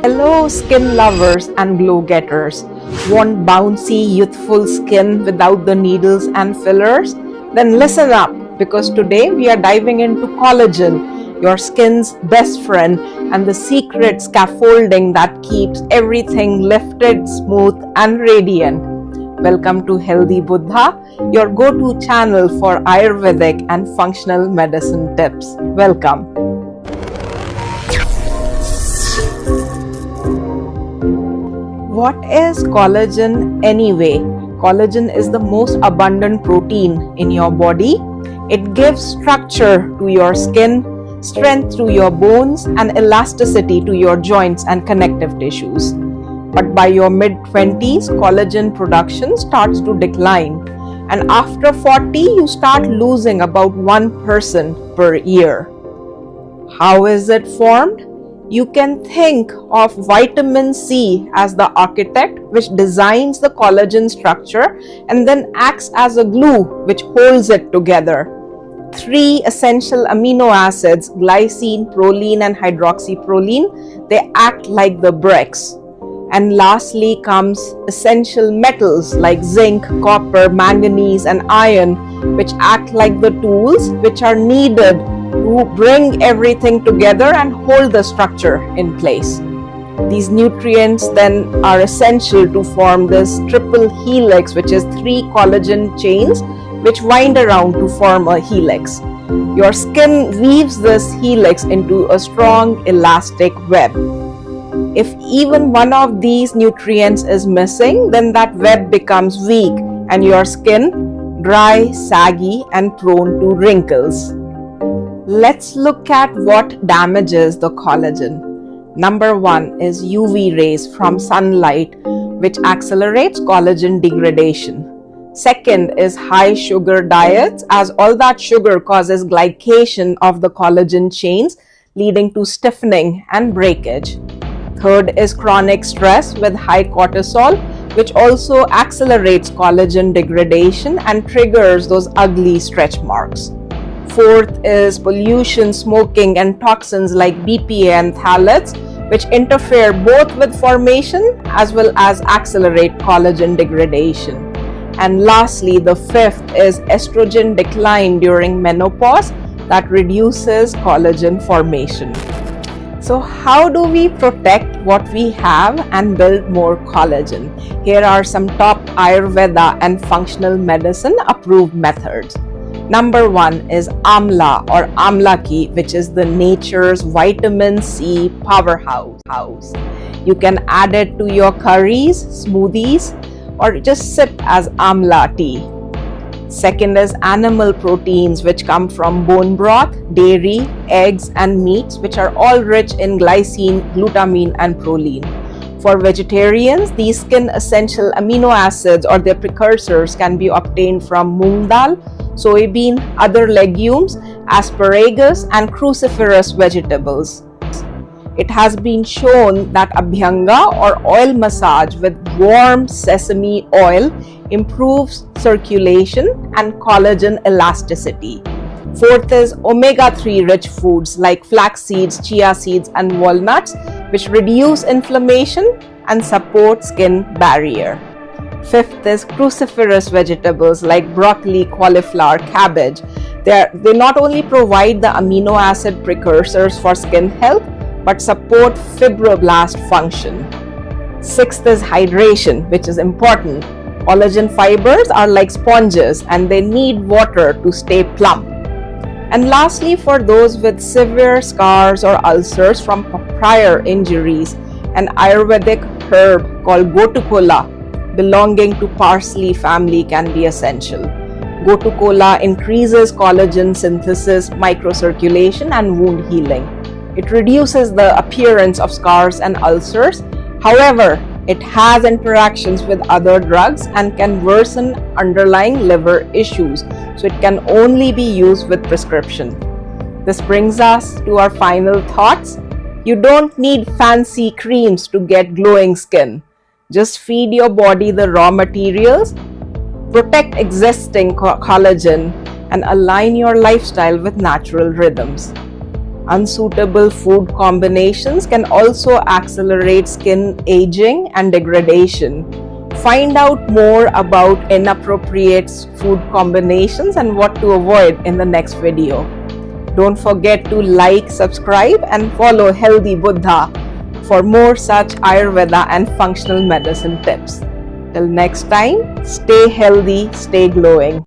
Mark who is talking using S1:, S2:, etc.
S1: Hello, skin lovers and glow getters. Want bouncy, youthful skin without the needles and fillers? Then listen up because today we are diving into collagen, your skin's best friend, and the secret scaffolding that keeps everything lifted, smooth, and radiant. Welcome to Healthy Buddha, your go-to channel for Ayurvedic and functional medicine tips. Welcome. What is collagen anyway? Collagen is the most abundant protein in your body. It gives structure to your skin, strength to your bones, and elasticity to your joints and connective tissues. But by your mid-20s, collagen production starts to decline. And after 40, you start losing about 1% per year. How is it formed? You can think of vitamin C as the architect which designs the collagen structure and then acts as a glue which holds it together. 3 essential amino acids, glycine, proline, and hydroxyproline, they act like the bricks. And lastly comes essential metals like zinc, copper, manganese, and iron, which act like the tools which are needed to bring everything together and hold the structure in place. These nutrients then are essential to form this triple helix, which is 3 collagen chains which wind around to form a helix. Your skin weaves this helix into a strong elastic web. If even one of these nutrients is missing, then that web becomes weak and your skin dry, saggy, and prone to wrinkles. Let's look at what damages the collagen. Number 1 is UV rays from sunlight, which accelerates collagen degradation. Second is high sugar diets, as all that sugar causes glycation of the collagen chains, leading to stiffening and breakage. Third is chronic stress with high cortisol, which also accelerates collagen degradation and triggers those ugly stretch marks. Fourth is pollution, smoking, and toxins like BPA and phthalates, which interfere both with formation as well as accelerate collagen degradation. And lastly, the fifth is estrogen decline during menopause that reduces collagen formation. So how do we protect what we have and build more collagen? Here are some top Ayurveda and functional medicine approved methods. Number 1 is amla or amlaki, which is the nature's vitamin C powerhouse. You can add it to your curries, smoothies, or just sip as amla tea. Second is animal proteins, which come from bone broth, dairy, eggs, and meats, which are all rich in glycine, glutamine, and proline. For vegetarians, these skin essential amino acids or their precursors can be obtained from moong dal, soybean, other legumes, asparagus, and cruciferous vegetables. It has been shown that abhyanga or oil massage with warm sesame oil improves circulation and collagen elasticity. Fourth is omega-3 rich foods like flax seeds, chia seeds, and walnuts, which reduce inflammation and support skin barrier. Fifth is cruciferous vegetables like broccoli, cauliflower, cabbage. They not only provide the amino acid precursors for skin health, but support fibroblast function. Sixth is hydration, which is important. Collagen fibers are like sponges and they need water to stay plump. And lastly, for those with severe scars or ulcers from prior injuries, an Ayurvedic herb called gotukola belonging to parsley family can be essential. Gotukola increases collagen synthesis, microcirculation, and wound healing. It reduces the appearance of scars and ulcers. However, it has interactions with other drugs and can worsen underlying liver issues, so it can only be used with prescription. This brings us to our final thoughts. You don't need fancy creams to get glowing skin. Just feed your body the raw materials, protect existing collagen, and align your lifestyle with natural rhythms. Unsuitable food combinations can also accelerate skin aging and degradation. Find out more about inappropriate food combinations and what to avoid in the next video. Don't forget to like, subscribe, and follow Healthy Buddha for more such Ayurveda and functional medicine tips. Till next time, stay healthy, stay glowing.